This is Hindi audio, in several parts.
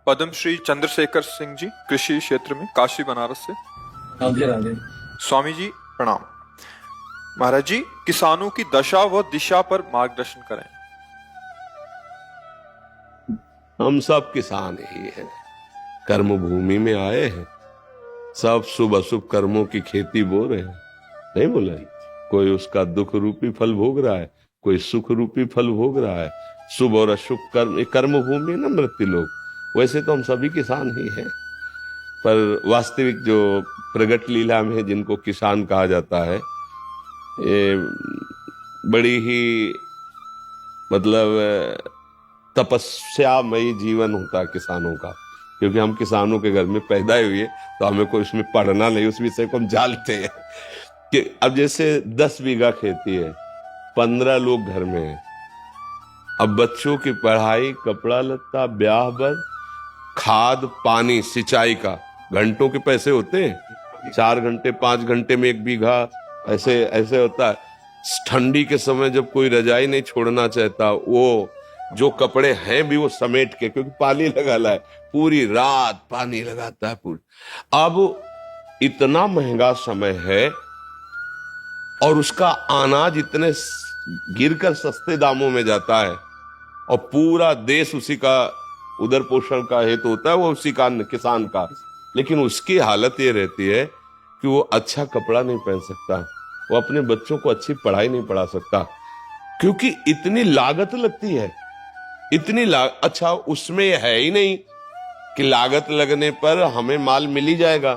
पद्मश्री चंद्रशेखर सिंह जी, कृषि क्षेत्र में, काशी बनारस से। राधे राधे। स्वामी जी प्रणाम। महाराज जी, किसानों की दशा व दिशा पर मार्गदर्शन करें। हम सब किसान ही हैं, कर्म भूमि में आए हैं, सब शुभ अशुभ कर्मों की खेती बो रहे हैं। नहीं बोला, कोई उसका दुख रूपी फल भोग रहा है, कोई सुख रूपी फल भोग रहा है। शुभ और अशुभ कर्म, कर्म भूमि न मृत्यु लोक। वैसे तो हम सभी किसान ही हैं, पर वास्तविक जो प्रगट लीला में जिनको किसान कहा जाता है, ये बड़ी ही मतलब तपस्यामयी जीवन होता है किसानों का। क्योंकि हम किसानों के घर में पैदा हुए, तो हमें कोई उसमें पढ़ना नहीं, उस विषय को हम जानते हैं कि अब जैसे 10 बीघा खेती है, 15 लोग घर में हैं। अब बच्चों की पढ़ाई, कपड़ा लत्ता, ब्याह बर, खाद पानी, सिंचाई का घंटों के पैसे होते हैं। 4 घंटे 5 घंटे में 1 बीघा, ऐसे ऐसे होता है। ठंडी के समय जब कोई रजाई नहीं छोड़ना चाहता, वो जो कपड़े हैं भी वो समेट के, क्योंकि पानी लगा है, पूरी रात पानी लगाता है पूरी। अब इतना महंगा समय है और उसका अनाज इतने गिरकर सस्ते दामों में जाता है, और पूरा देश उसी का उदर पोषण का हेतु होता है, वो उसी का किसान का। लेकिन उसकी हालत ये रहती है कि वो अच्छा कपड़ा नहीं पहन सकता, वो अपने बच्चों को अच्छी पढ़ाई नहीं पढ़ा सकता, क्योंकि इतनी लागत लगती है, इतनी अच्छा उसमें है ही नहीं कि लागत लगने पर हमें माल मिल ही जाएगा।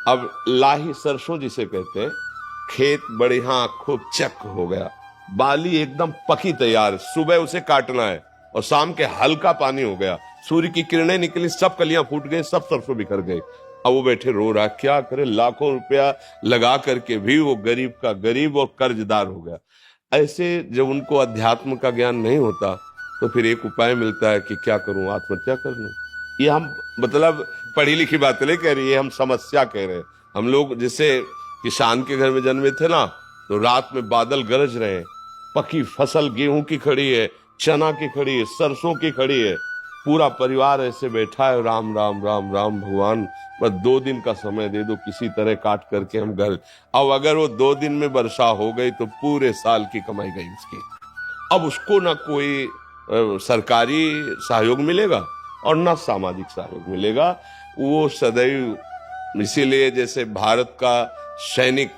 अब लाही सरसों जिसे कहते हैं, खेत बढ़िया खूब चक हो गया, बाली एकदम पकी तैयार, सुबह उसे काटना है और शाम के हल्का पानी हो गया, सूर्य की किरणें निकली, सब कलियां फूट गई, सब सरसों बिखर गए। अब वो बैठे रो रहा, क्या करे, लाखों रुपया लगा करके भी वो गरीब का गरीब और कर्जदार हो गया। ऐसे जब उनको अध्यात्म का ज्ञान नहीं होता, तो फिर एक उपाय मिलता है कि क्या करूं, आत्महत्या कर लूं। ये हम मतलब पढ़ी लिखी बातें नहीं कह रही है, हम समस्या कह रहे हैं। हम लोग जैसे किसान के घर में जन्मे थे ना, तो रात में बादल गरज रहे हैं, पकी फसल गेहूं की खड़ी है, चना की खड़ी है, सरसों की खड़ी है, पूरा परिवार ऐसे बैठा है, राम राम राम राम भगवान, बस 2 दिन का समय दे दो, किसी तरह काट करके हम घर। अब अगर वो 2 दिन में वर्षा हो गई तो पूरे साल की कमाई गई उसकी। अब उसको ना कोई सरकारी सहयोग मिलेगा और ना सामाजिक सहयोग मिलेगा। वो सदैव, इसीलिए जैसे भारत का सैनिक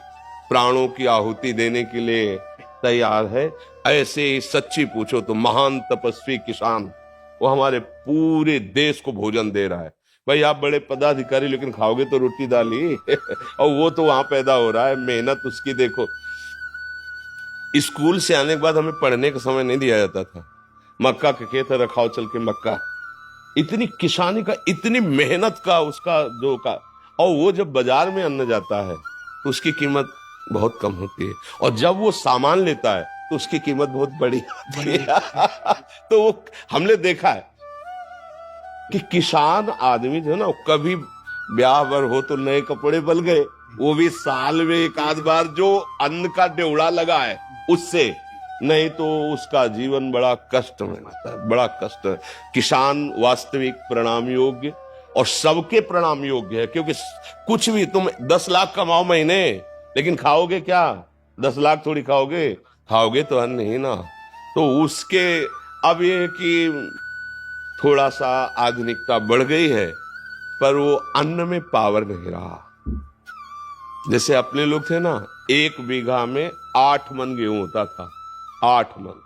प्राणों की आहुति देने के लिए तैयार है, ऐसे ही सच्ची पूछो तो महान तपस्वी किसान, वो हमारे पूरे देश को भोजन दे रहा है। भाई आप बड़े पदाधिकारी, लेकिन खाओगे तो रोटी दाल ही और वो तो वहां पैदा हो रहा है, मेहनत उसकी देखो। स्कूल से आने के बाद हमें पढ़ने का समय नहीं दिया जाता था, मक्का के खेत रखाओ चल के मक्का, इतनी किसानी का, इतनी मेहनत का उसका जो का। और वो जब बाजार में अन्न जाता है तो उसकी कीमत बहुत कम होती है, और जब वो सामान लेता है तो उसकी कीमत बहुत बड़ी होती है तो वो हमने देखा है कि किसान आदमी जो है ना, कभी ब्याह बर हो तो नए कपड़े बल गए, वो भी साल में 1 आध बार, जो अन्न का ड्योड़ा लगा है उससे, नहीं तो उसका जीवन बड़ा कष्ट में रहता है, बड़ा कष्ट है। किसान वास्तविक प्रणाम योग्य और सबके प्रणाम योग्य है, क्योंकि कुछ भी तुम 10 लाख कमाओ महीने, लेकिन खाओगे क्या? 10 लाख थोड़ी खाओगे, खाओगे तो अन्न ही ना। तो उसके अब ये कि थोड़ा सा आधुनिकता बढ़ गई है, पर वो अन्न में पावर नहीं रहा। जैसे अपने लोग थे ना, 1 बीघा में 8 मन गेहूं होता था, 8 मन,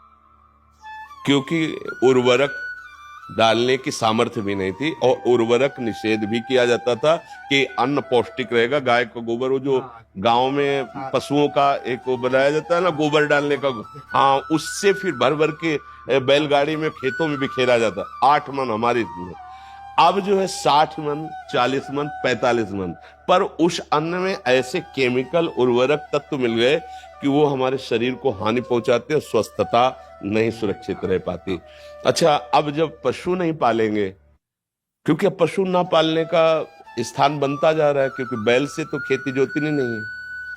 क्योंकि उर्वरक डालने की सामर्थ्य भी नहीं थी, और उर्वरक निषेध भी किया जाता था कि अन्न पौष्टिक रहेगा। गाय का गोबर, वो जो गांव में पशुओं का एक वो बनाया जाता है ना, गोबर डालने का, हाँ, उससे फिर भर भर के बैलगाड़ी में खेतों में बिखेरा जाता। 8 मन हमारी। अब जो है 60 मन, 40 मन, 45 मन, पर उस अन्न में ऐसे केमिकल उर्वरक तत्व मिल गए कि वो हमारे शरीर को हानि पहुंचाते हैं, स्वस्थता नहीं सुरक्षित रह पाती। अच्छा, अब जब पशु नहीं पालेंगे, क्योंकि अब पशु ना पालने का स्थान बनता जा रहा है, क्योंकि बैल से तो खेती जोती नहीं है,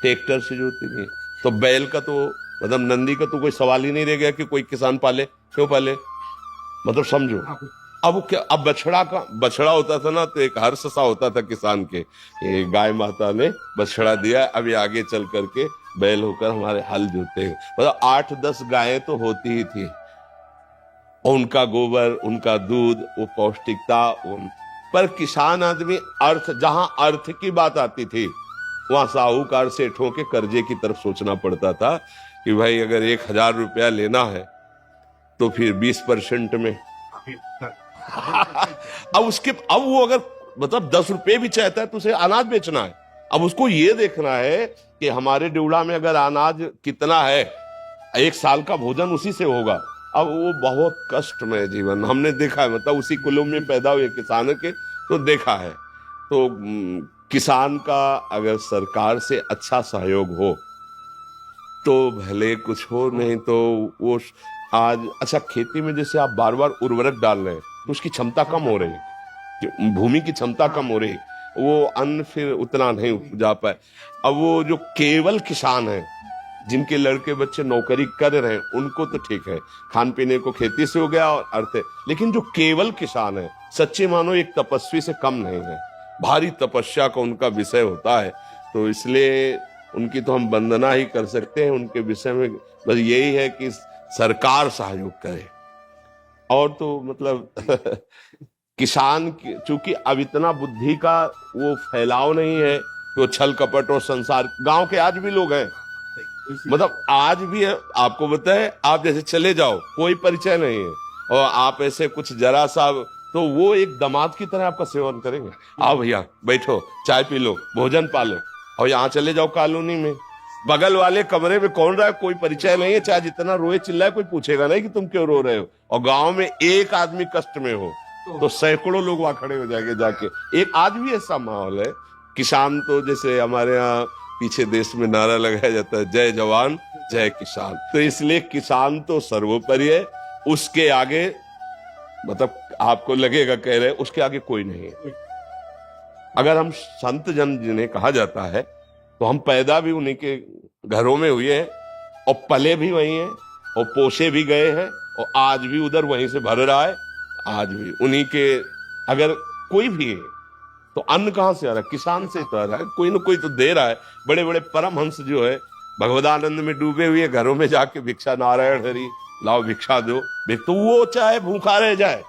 ट्रैक्टर से जोती नहीं, तो बैल का तो मतलब नंदी का तो कोई सवाल ही नहीं रह गया कि कोई किसान पाले। क्यों पाले, मतलब समझो, अब वो क्या, अब बछड़ा होता था ना तो एक हर्ष सा होता था किसान के, ये गाय माता ने बछड़ा दिया, अभी आगे चल करके बैल होकर हमारे हल जोते हैं। मतलब 8-10 गायें तो होती ही थी, और उनका गोबर, उनका दूध, वो पौष्टिकता। पर किसान आदमी जहां अर्थ की बात आती थी, वहां साहूकार सेठों के कर्जे की तरफ सोचना पड़ता था कि भाई अगर 1,000 रुपया लेना है तो फिर 20% में अब वो अगर मतलब 10 रुपए भी चाहता है तो उसे अनाज बेचना है। अब उसको ये देखना है कि हमारे ड्यूड़ा में अगर अनाज कितना है, 1 साल का भोजन उसी से होगा। अब वो बहुत कष्टमय जीवन हमने देखा है, मतलब उसी कुलों में पैदा हुए किसानों के, तो देखा है। तो किसान का अगर सरकार से अच्छा सहयोग हो तो भले कुछ हो, नहीं तो वो आज अच्छा खेती में जैसे आप बार बार उर्वरक डाल रहे हैं तो उसकी क्षमता कम हो रही है, भूमि की क्षमता कम हो रही, वो अन्न फिर उतना नहीं उपजा पाए। अब वो जो केवल किसान है, जिनके लड़के बच्चे नौकरी कर रहे हैं, उनको तो ठीक है, खान पीने को खेती से हो गया और अर्थ है। लेकिन जो केवल किसान है, सच्चे मानो एक तपस्वी से कम नहीं है, भारी तपस्या का उनका विषय होता है। तो इसलिए उनकी तो हम वंदना ही कर सकते हैं। उनके विषय में बस यही है कि सरकार सहयोग करे। और तो मतलब किसान चूंकि अब इतना बुद्धि का वो फैलाव नहीं है कि वो छल कपट और संसार, गांव के आज भी लोग हैं, मतलब आज भी है। आपको बताए, आप जैसे चले जाओ, कोई परिचय नहीं है, और आप ऐसे कुछ जरा सा, तो वो एक दामाद की तरह आपका सेवन करेंगे। आओ भैया बैठो, चाय पी लो, भोजन पालो। और यहाँ चले जाओ कॉलोनी में, बगल वाले कमरे में कौन रहा है, कोई परिचय नहीं है, चाहे जितना रोए चिल्लाए कोई पूछेगा नहीं कि तुम क्यों रो रहे हो। और गांव में एक आदमी कष्ट में हो तो सैकड़ों लोग वहां खड़े हो जाएंगे जाके। एक आज भी ऐसा माहौल है। किसान तो जैसे हमारे यहाँ पीछे देश में नारा लगाया जाता है, जय जवान जय किसान। तो इसलिए किसान तो सर्वोपरि है, उसके आगे मतलब आपको लगेगा कह रहे उसके आगे कोई नहीं है। अगर हम संत जन जिन्हें कहा जाता है, तो हम पैदा भी उन्हीं के घरों में हुए हैं, और पले भी वही हैं, और पोसे भी गए हैं, और आज भी उधर वहीं से भर रहा है। आज भी उन्हीं के, अगर कोई भी है तो अन्न कहां से आ रहा है, किसान से तो आ रहा है, कोई ना कोई तो दे रहा है। बड़े बड़े परमहंस जो है भगवदानंद में डूबे हुए, घरों में जाके भिक्षा, नारायण हरि लाओ भिक्षा दो, तो वो चाहे भूखा रह जाए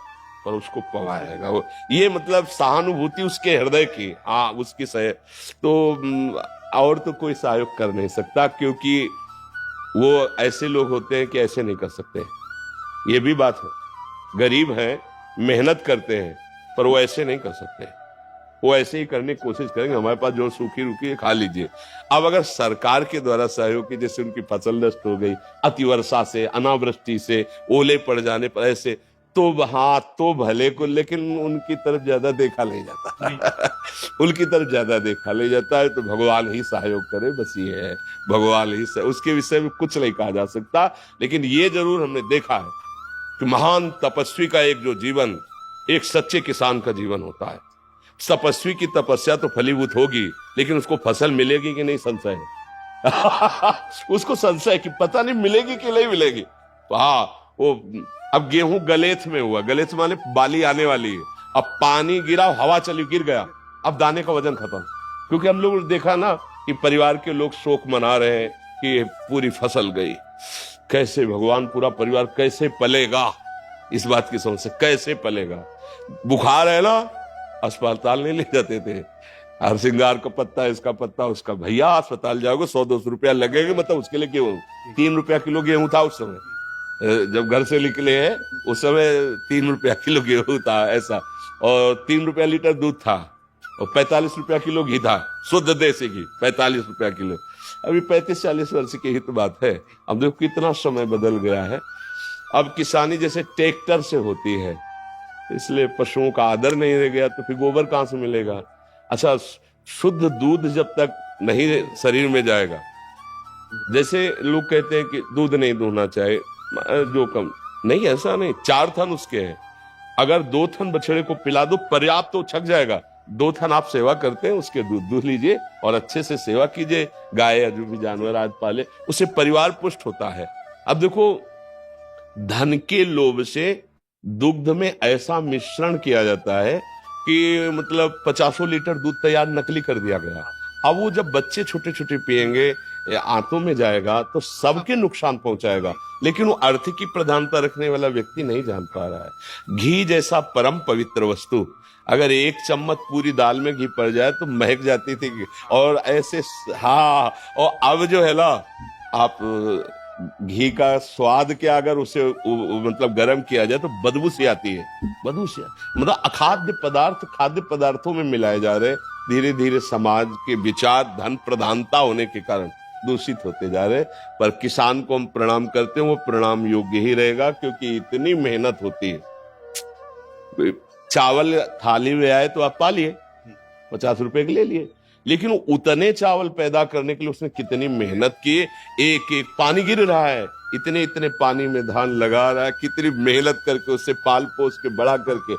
पर उसको पवाएगा वो। ये मतलब सहानुभूति उसके हृदय की, हाँ उसकी सह। तो और तो कोई सहयोग कर नहीं सकता, क्योंकि वो ऐसे लोग होते हैं कि ऐसे नहीं कर सकते। ये भी बात है, गरीब हैं, मेहनत करते हैं, पर वो ऐसे नहीं कर सकते। वो ऐसे ही करने की कोशिश करेंगे, हमारे पास जो सूखी रुकी है खा लीजिए। अब अगर सरकार के द्वारा सहयोग की, जैसे उनकी फसल नष्ट हो गई अतिवर्षा से, अनावृष्टि से, ओले पड़ जाने पर, ऐसे तो हाँ तो भले को, लेकिन उनकी तरफ ज्यादा देखा नहीं जाता उनकी तरफ ज्यादा देखा नहीं जाता है। तो भगवान ही सहयोग करे, बस ये है, भगवान ही उसके विषय में कुछ नहीं कहा जा सकता। लेकिन ये जरूर हमने देखा है कि महान तपस्वी का एक जो जीवन, एक सच्चे किसान का जीवन होता है। तपस्वी की तपस्या तो फलीभूत होगी, लेकिन उसको फसल मिलेगी कि नहीं, संशय है उसको संशय कि पता नहीं मिलेगी कि नहीं मिलेगी। तो हाँ, वो अब गेहूं गलेथ में हुआ, गलेथ माने बाली आने वाली है, अब पानी गिरा, हवा चली, गिर गया, अब दाने का वजन खत्म। क्योंकि हम लोग देखा ना कि परिवार के लोग शोक मना रहे हैं कि पूरी फसल गई। कैसे भगवान, पूरा परिवार कैसे पलेगा, इस बात की समझ से कैसे पलेगा। बुखार है ना, अस्पताल नहीं ले जाते थे, हरसिंगार का पत्ता, इसका पत्ता, उसका, भैया अस्पताल जाओगे 100-200 रुपया लगेगा, मतलब उसके लिए गेहूं 3 रुपया किलो गेहूं था उस समय, जब घर से निकले हैं उस समय 3 रुपया किलो गेहूं था ऐसा, और 3 रुपया लीटर दूध था, और 45 रुपया किलो घी था, शुद्ध देसी घी 45 रुपया किलो। अभी 35-40 वर्ष की ही तो बात है। अब देखो कितना समय बदल गया है। अब किसानी जैसे ट्रैक्टर से होती है, इसलिए पशुओं का आदर नहीं रह गया, तो फिर गोबर कहां से मिलेगा। अच्छा, शुद्ध दूध जब तक नहीं शरीर में जाएगा, जैसे लोग कहते हैं कि दूध नहीं दूहना चाहिए, जो कम नहीं, ऐसा नहीं, 4 थन उसके हैं, अगर 2 थन बछड़े को पिला दो पर्याप्त, तो छक जाएगा। 2 थन आप सेवा करते हैं, उसके दूध दूह लीजिए और अच्छे से सेवा कीजिए। गाय या जो भी जानवर आज पाले, उससे परिवार पुष्ट होता है। अब देखो, धन के लोभ से दुग्ध में ऐसा मिश्रण किया जाता है कि मतलब 50 लीटर दूध तैयार नकली कर दिया गया। अब वो जब बच्चे छोटे छोटे पिएंगे, आंतों में जाएगा तो सबके नुकसान पहुंचाएगा, लेकिन वो अर्थ की प्रधानता रखने वाला व्यक्ति नहीं जान पा रहा है। घी जैसा परम पवित्र वस्तु, अगर 1 चम्मच पूरी दाल में घी पड़ जाए तो महक जाती थी। और ऐसे हाँ, और अब जो है ना, आप घी का स्वाद क्या, अगर उसे मतलब गर्म किया जाए तो बदबू सी आती है। बदबू सी, मतलब अखाद्य पदार्थ खाद्य पदार्थों में मिलाए जा रहे, धीरे धीरे समाज के विचार धन प्रधानता होने के कारण दूषित होते जा रहे। पर किसान को हम प्रणाम करते हैं, वो प्रणाम योग्य ही रहेगा, क्योंकि इतनी मेहनत होती है। चावल थाली में आए तो आप पा लिए, 50 रुपए के ले लिए, लेकिन उतने चावल पैदा करने के लिए उसने कितनी मेहनत की। एक एक पानी गिर रहा है, इतने इतने पानी में धान लगा रहा है, कितनी मेहनत करके उससे पाल पोस के बड़ा करके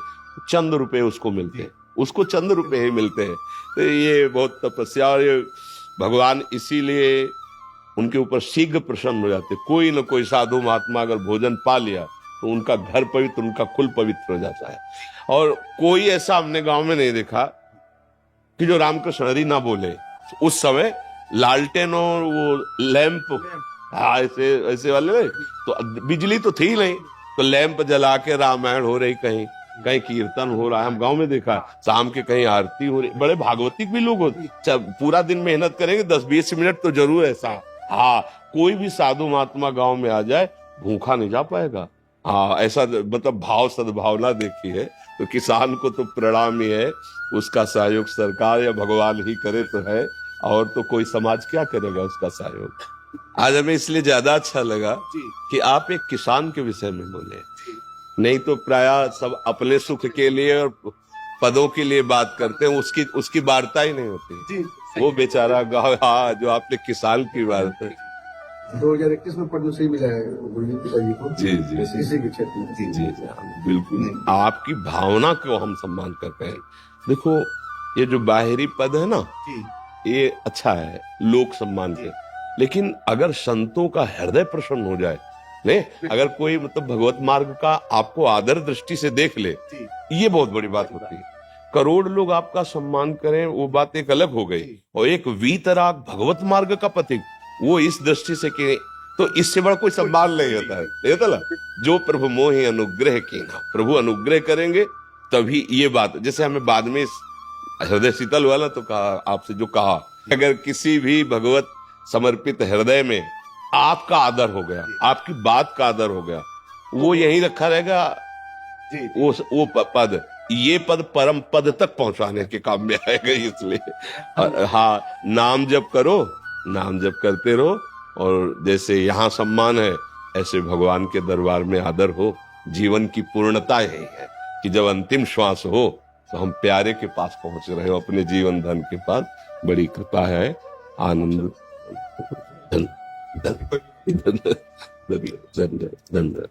चंद रुपए उसको मिलते हैं, उसको चंद रुपए ही मिलते हैं। तो ये बहुत तपस्या, और ये भगवान इसीलिए उनके ऊपर शीघ्र प्रसन्न हो जाते। कोई न कोई साधु महात्मा अगर भोजन पा लिया तो उनका घर पवित्र, उनका कुल पवित्र हो जाता है। और कोई ऐसा हमने गांव में नहीं देखा कि जो रामकृष्ण हरि ना बोले। उस समय लालटेन और वो लैंप, ऐसे ऐसे वाले, तो बिजली तो थी नहीं, तो लैंप जला के रामायण हो रही, कहीं कहीं कीर्तन हो रहा है। हम गांव में देखा, शाम के कहीं आरती हो रही। बड़े भागवतिक भी लोग होते, पूरा दिन मेहनत करेंगे, 10-20 मिनट तो जरूर ऐसा। हाँ, कोई भी साधु महात्मा गांव में आ जाए भूखा नहीं जा पाएगा। हाँ, ऐसा मतलब भाव सद्भावना देखी है। तो किसान को तो प्रणाम ही है, उसका सहयोग सरकार या भगवान ही करे तो है, और तो कोई समाज क्या करेगा उसका सहयोग। आज हमें इसलिए ज्यादा अच्छा लगा कि आप एक किसान के विषय में बोले, नहीं तो प्रायः सब अपने सुख के लिए और पदों के लिए बात करते हैं, उसकी वार्ता ही नहीं होती। वो बेचारा गाँव, हाँ, जो आपने किसान की बात है। 2021 में पद्मश्री मिला है गुरमीत पिताजी को। जी जी इसी के क्षेत्र में। जी जी, बिल्कुल आपकी भावना को हम सम्मान करते हैं। देखो, ये जो बाहरी पद है ना, ये अच्छा है लोक सम्मान के, लेकिन अगर संतों का हृदय प्रसन्न हो जाए, नहीं, अगर कोई मतलब भगवत मार्ग का आपको आदर दृष्टि से देख ले, ये बहुत बड़ी बात होती है। करोड़ लोग आपका सम्मान करें, वो बात एक अलग हो गई, और एक वीतराग भगवत मार्ग का पथिक, वो इस दृष्टि से कि तो इससे बड़ा कोई सम्मान नहीं होता है। ये तो ना, जो प्रभु मोहि अनुग्रह कीना, प्रभु अनुग्रह करेंगे तभी ये बात। जैसे हमें बाद में हृदय शीतल वाला तो कहा, आपसे जो कहा, अगर किसी भी भगवत समर्पित हृदय में आपका आदर हो गया, आपकी बात का आदर हो गया, वो यहीं रखा रहेगा। वो पद, ये पद परम पद तक पहुंचाने के काम में आएगा। इसलिए हाँ, नाम जप करो, नाम जप करते रहो, और जैसे यहाँ सम्मान है ऐसे भगवान के दरबार में आदर हो। जीवन की पूर्णता यही है कि जब अंतिम श्वास हो तो हम प्यारे के पास पहुंच रहे हो, अपने जीवन धन के पास। बड़ी कृपा है, आनंद। धन धन धन धन धन।